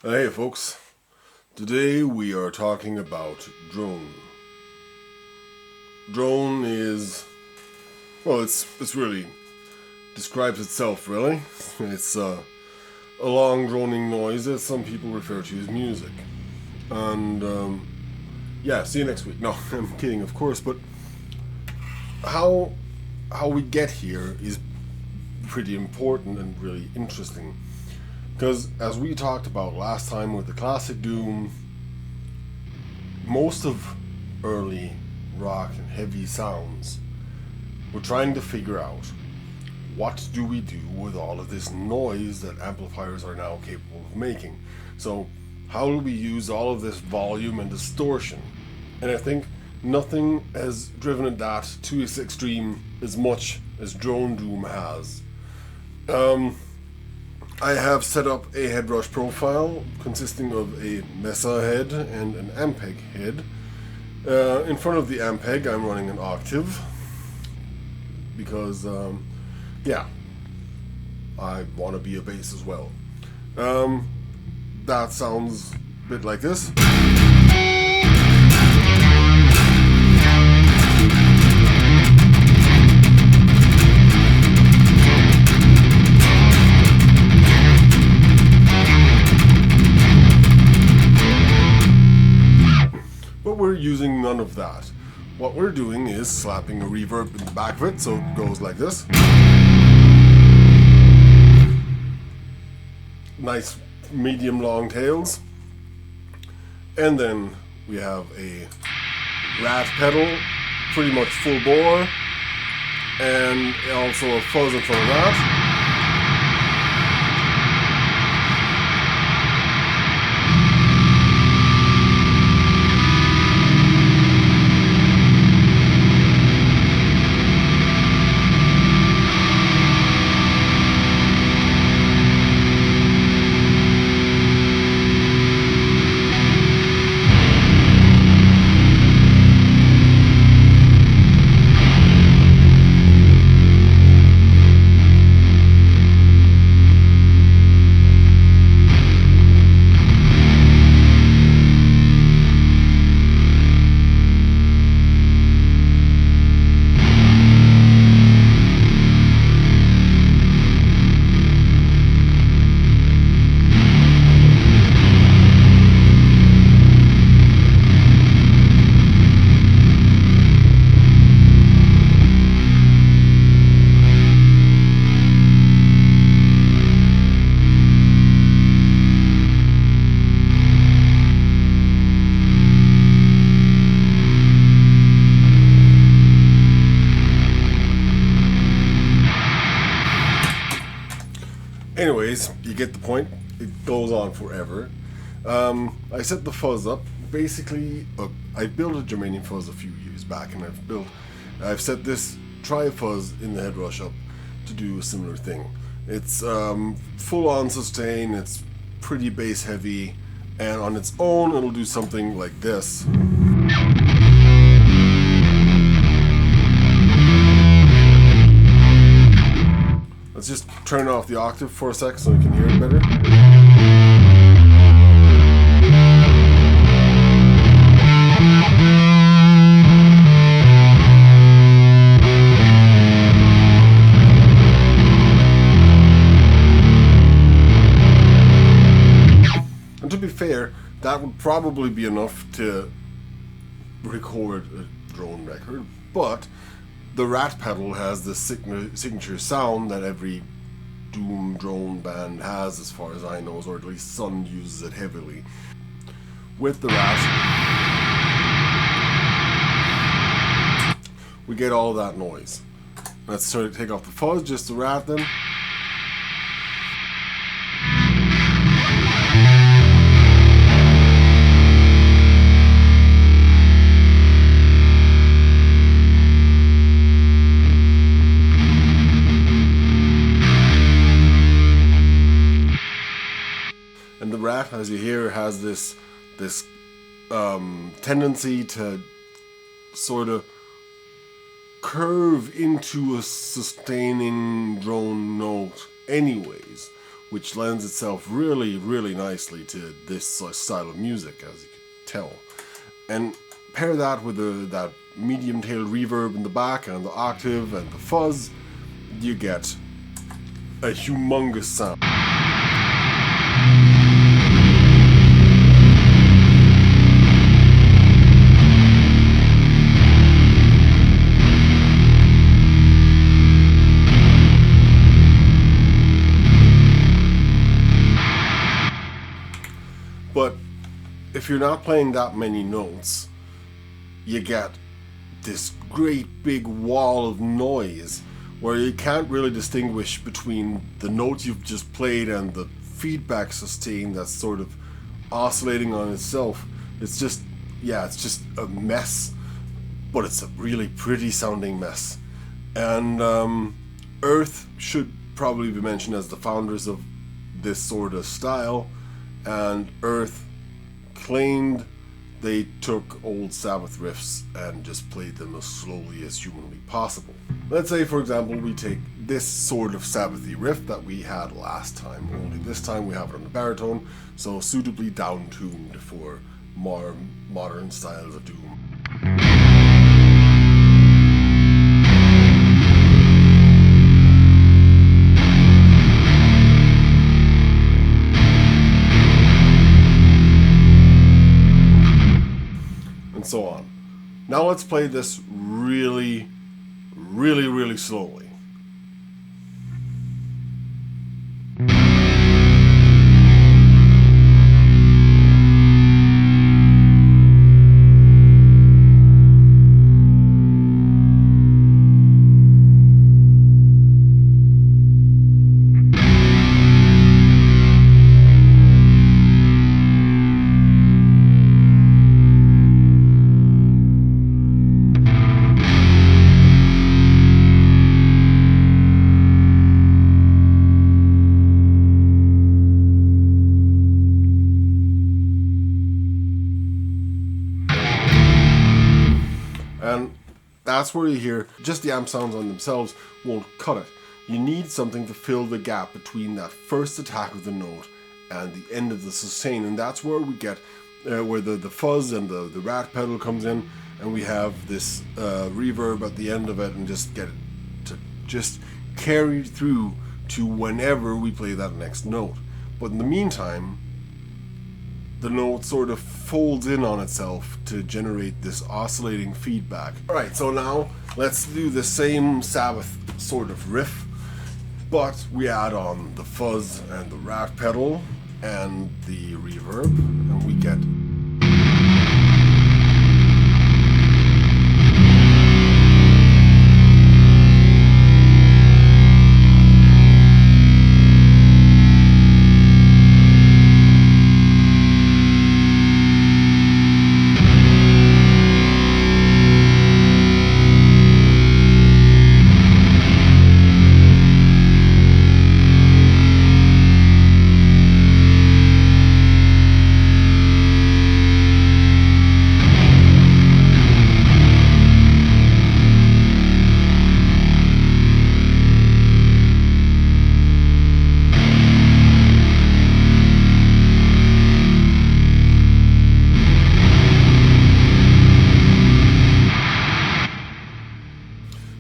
Hey folks, today we are talking about drone. Drone is, well, it's really describes itself really. It's a long droning noise that some people refer to as music. And yeah, see you next week. No, I'm kidding, of course, but how we get here is pretty important and really interesting. Because as we talked about last time with the classic Doom, most of early rock and heavy sounds were trying to figure out what do we do with all of this noise that amplifiers are now capable of making. So how do we use all of this volume and distortion? And I think nothing has driven that to its extreme as much as Drone Doom has. I have set up a headrush profile consisting of a Mesa head and an Ampeg head. In front of the Ampeg, I'm running an octave because, yeah, I want to be a bass as well. That sounds a bit like this. We're using none of that. What we're doing is slapping a reverb in the back of it, so it goes like this. Nice medium long tails. And then we have a rat pedal, pretty much full bore, and also a fuzz in front of that. Anyways, you get the point. It goes on forever. I set the fuzz up. Basically, I built a Germanium fuzz a few years back, and I've set this tri-fuzz in the headrush up to do a similar thing. It's full on sustain. It's pretty bass heavy, and on its own, it'll do something like this. Let's just turn off the octave for a sec so we can hear it better. And to be fair, that would probably be enough to record a drone record, but the rat pedal has the signature sound that every Doom drone band has, as far as I know, or at least some uses it heavily. With the rat, we get all that noise. Let's sort of take off the fuzz, just the rat then. And the rat, as you hear, has this tendency to sort of curve into a sustaining drone note anyways, which lends itself really, really nicely to this style of music, as you can tell. And pair that with that medium-tailed reverb in the back and the octave and the fuzz, you get a humongous sound. But if you're not playing that many notes, you get this great big wall of noise where you can't really distinguish between the note you've just played and the feedback sustain that's sort of oscillating on itself. It's just a mess, but it's a really pretty sounding mess. And Earth should probably be mentioned as the founders of this sort of style, and Earth claimed they took old Sabbath riffs and just played them as slowly as humanly possible. Let's say, for example, we take this sort of Sabbathy riff that we had last time, only this time we have it on the baritone, so suitably down-tuned for more modern styles of doom. And so on. Now let's play this really, really, really slowly. And that's where you hear just the amp sounds on themselves won't cut it. You need something to fill the gap between that first attack of the note and the end of the sustain, and that's where we get where the fuzz and the rat pedal comes in, and we have this reverb at the end of it, and just get it to just carry through to whenever we play that next note. But in the meantime, the note sort of folds in on itself to generate this oscillating feedback. Alright, so now let's do the same Sabbath sort of riff, but we add on the fuzz and the rat pedal and the reverb, and we get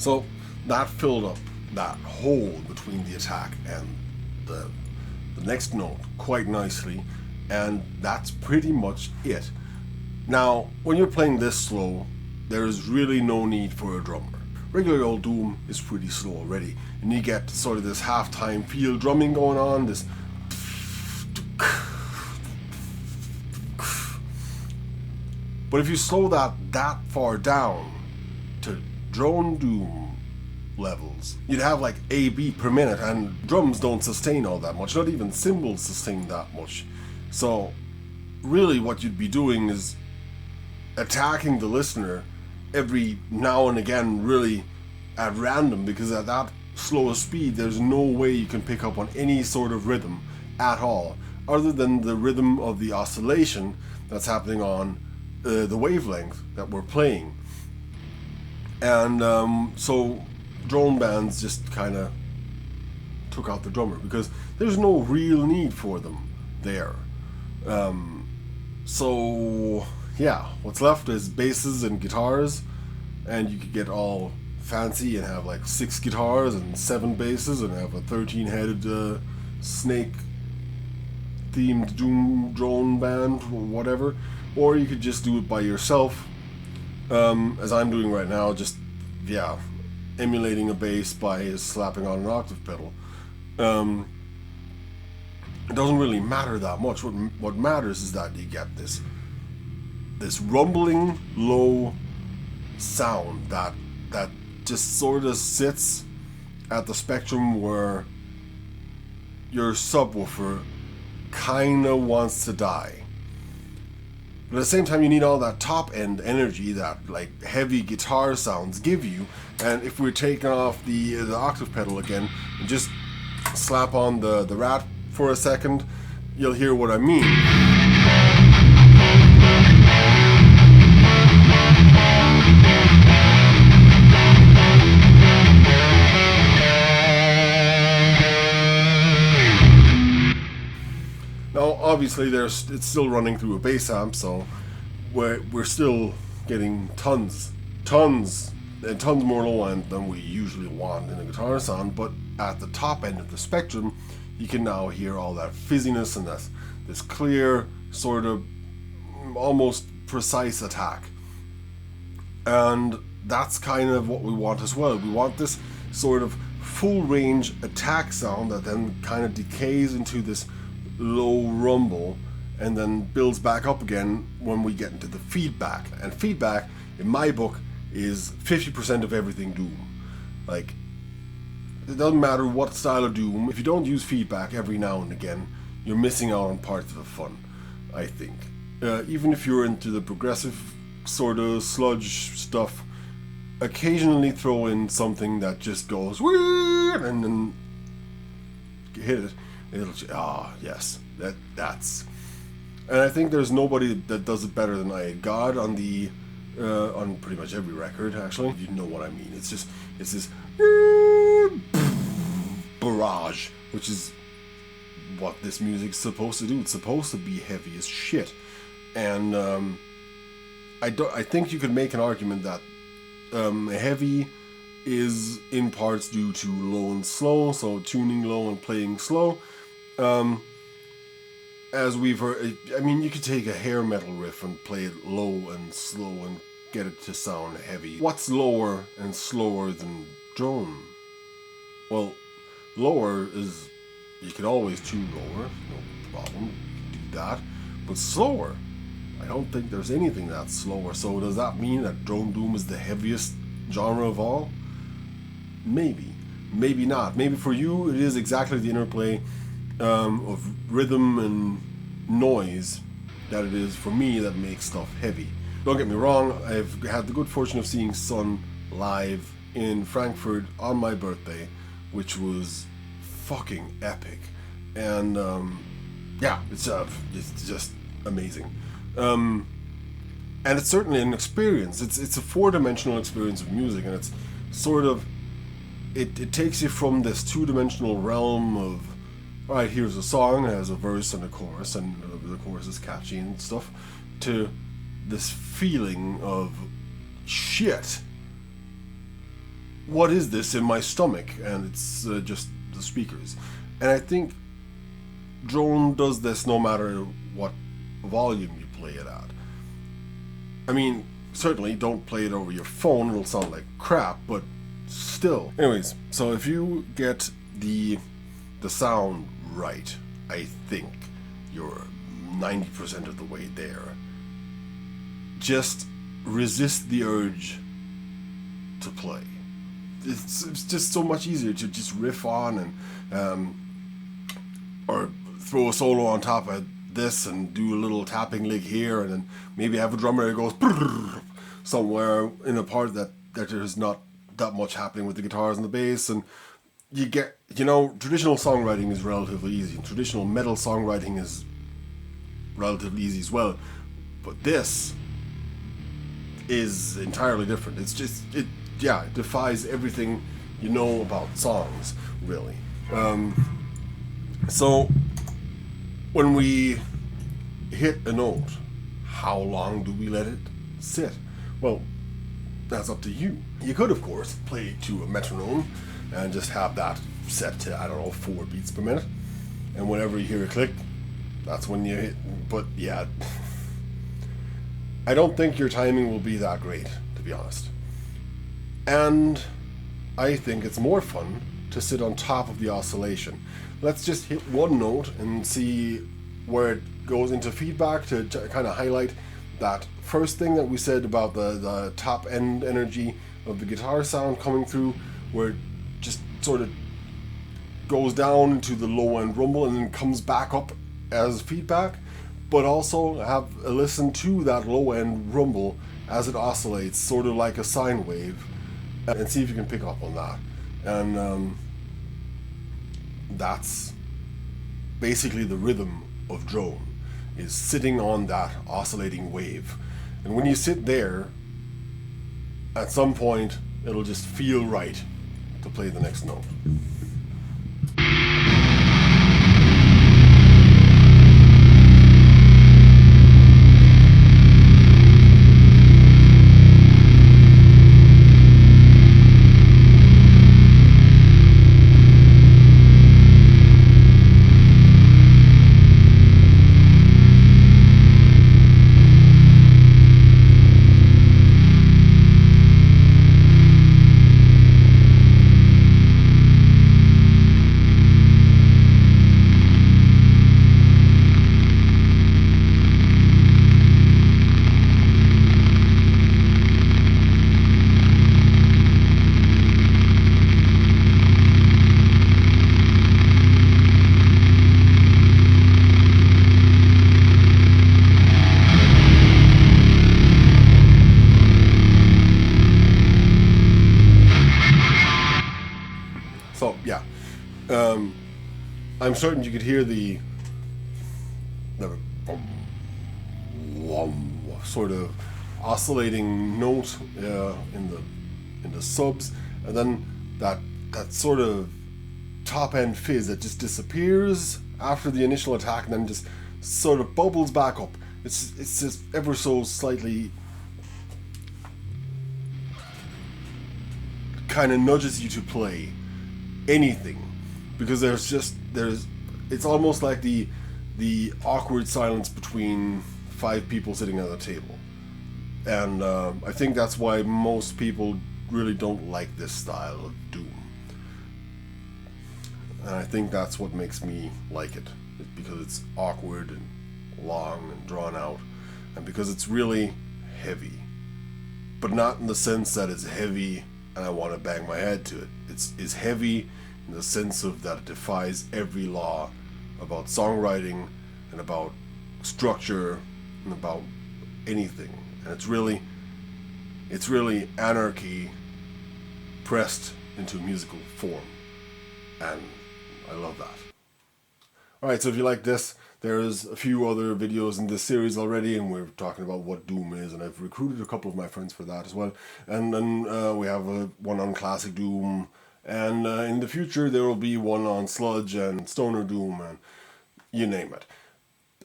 so that filled up that hole between the attack and the next note quite nicely, and that's pretty much it. Now, when you're playing this slow, there is really no need for a drummer. Regular old doom is pretty slow already, and you get sort of this half-time feel drumming going on, this but if you slow that far down to drone doom levels, you'd have like a beat per minute, and drums don't sustain all that much, not even cymbals sustain that much. So really what you'd be doing is attacking the listener every now and again, really at random, because at that slow speed there's no way you can pick up on any sort of rhythm at all, other than the rhythm of the oscillation that's happening on the wavelength that we're playing. And so drone bands just kind of took out the drummer, because there's no real need for them there. So yeah, what's left is basses and guitars, and you could get all fancy and have like 6 guitars and 7 basses and have a 13-headed snake themed doom drone band or whatever, or you could just do it by yourself, as I'm doing right now, just emulating a bass by slapping on an octave pedal. It doesn't really matter that much. What matters is that you get this rumbling low sound that just sort of sits at the spectrum where your subwoofer kinda wants to die. But at the same time, you need all that top end energy that like heavy guitar sounds give you. And if we're taking off the octave pedal again and just slap on the Rat for a second, you'll hear what I mean. Now, obviously, it's still running through a bass amp, so we're still getting tons more low end than we usually want in a guitar sound. But at the top end of the spectrum, you can now hear all that fizziness and this clear, sort of almost precise attack. And that's kind of what we want as well. We want this sort of full range attack sound that then kind of decays into this low rumble and then builds back up again when we get into the feedback. And feedback, in my book, is 50% of everything doom. Like, it doesn't matter what style of doom, if you don't use feedback every now and again, you're missing out on parts of the fun, I think. Even if you're into the progressive sort of sludge stuff, occasionally throw in something that just goes weird and then hit it. Yes, that's. And I think there's nobody that does it better than I God on pretty much every record, actually. You know what I mean. It's this barrage, which is what this music's supposed to do. It's supposed to be heavy as shit. And I think you could make an argument that heavy is in parts due to low and slow, so tuning low and playing slow. As we've heard, I mean, you could take a hair metal riff and play it low and slow and get it to sound heavy. What's lower and slower than drone? Well, lower is, you can always tune lower, no problem, you can do that. But slower, I don't think there's anything that's slower. So does that mean that drone doom is the heaviest genre of all? Maybe, maybe not. Maybe for you it is exactly the interplay of rhythm and noise that it is for me that makes stuff heavy. Don't get me wrong, I've had the good fortune of seeing Sun live in Frankfurt on my birthday, which was fucking epic. And it's just amazing. And it's certainly an experience. It's a 4-dimensional experience of music, and it's sort of it takes you from this 2-dimensional realm of, all right, here's a song, it has a verse and a chorus, and the chorus is catchy and stuff, to this feeling of, shit, what is this in my stomach? And it's just the speakers. And I think drone does this no matter what volume you play it at. I mean, certainly don't play it over your phone, it'll sound like crap, but still. Anyways, so if you get the sound right, I think you're 90% of the way there. Just resist the urge to play. It's just so much easier to just riff on and or throw a solo on top of this and do a little tapping lick here, and then maybe have a drummer that goes somewhere in a part that there's not that much happening with the guitars and the bass, and you get, traditional songwriting is relatively easy, and traditional metal songwriting is relatively easy as well, but this is entirely different. It's just, it defies everything you know about songs, really. So when we hit a note, how long do we let it sit? Well, that's up to you. You could, of course, play to a metronome and just have that set to, I don't know, 4 beats per minute. And whenever you hear a click, that's when you hit. But yeah, I don't think your timing will be that great, to be honest. And I think it's more fun to sit on top of the oscillation. Let's just hit one note and see where it goes into feedback to kind of highlight that first thing that we said about the top end energy of the guitar sound coming through, where it just sort of goes down to the low end rumble and then comes back up as feedback. But also have a listen to that low end rumble as it oscillates, sort of like a sine wave, and see if you can pick up on that. And that's basically the rhythm of drone, is sitting on that oscillating wave. And when you sit there, at some point it'll just feel right to play the next note. So yeah, I'm certain you could hear the sort of oscillating note in the subs, and then that sort of top end fizz that just disappears after the initial attack, and then just sort of bubbles back up. It's just ever so slightly kind of nudges you to play anything, because it's almost like the awkward silence between 5 people sitting at a table. And I think that's why most people really don't like this style of doom. And I think that's what makes me like it, because it's awkward and long and drawn out, and because it's really heavy, but not in the sense that it's heavy and I want to bang my head to it. It's heavy in the sense of that it defies every law about songwriting and about structure and about anything. And it's really anarchy pressed into musical form. And I love that. Alright, so if you like this, there's a few other videos in this series already, and we're talking about what doom is, and I've recruited a couple of my friends for that as well. And then we have one on classic doom, and in the future there will be one on sludge and stoner doom, and you name it.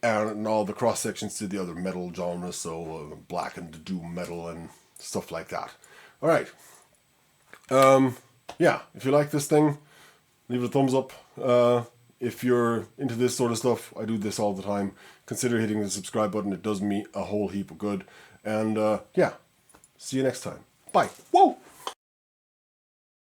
And all the cross sections to the other metal genres, so black and doom metal and stuff like that. Alright. Yeah, if you like this thing, leave it a thumbs up. If you're into this sort of stuff, I do this all the time, consider hitting the subscribe button. It does me a whole heap of good. And yeah, see you next time. Bye. Whoa!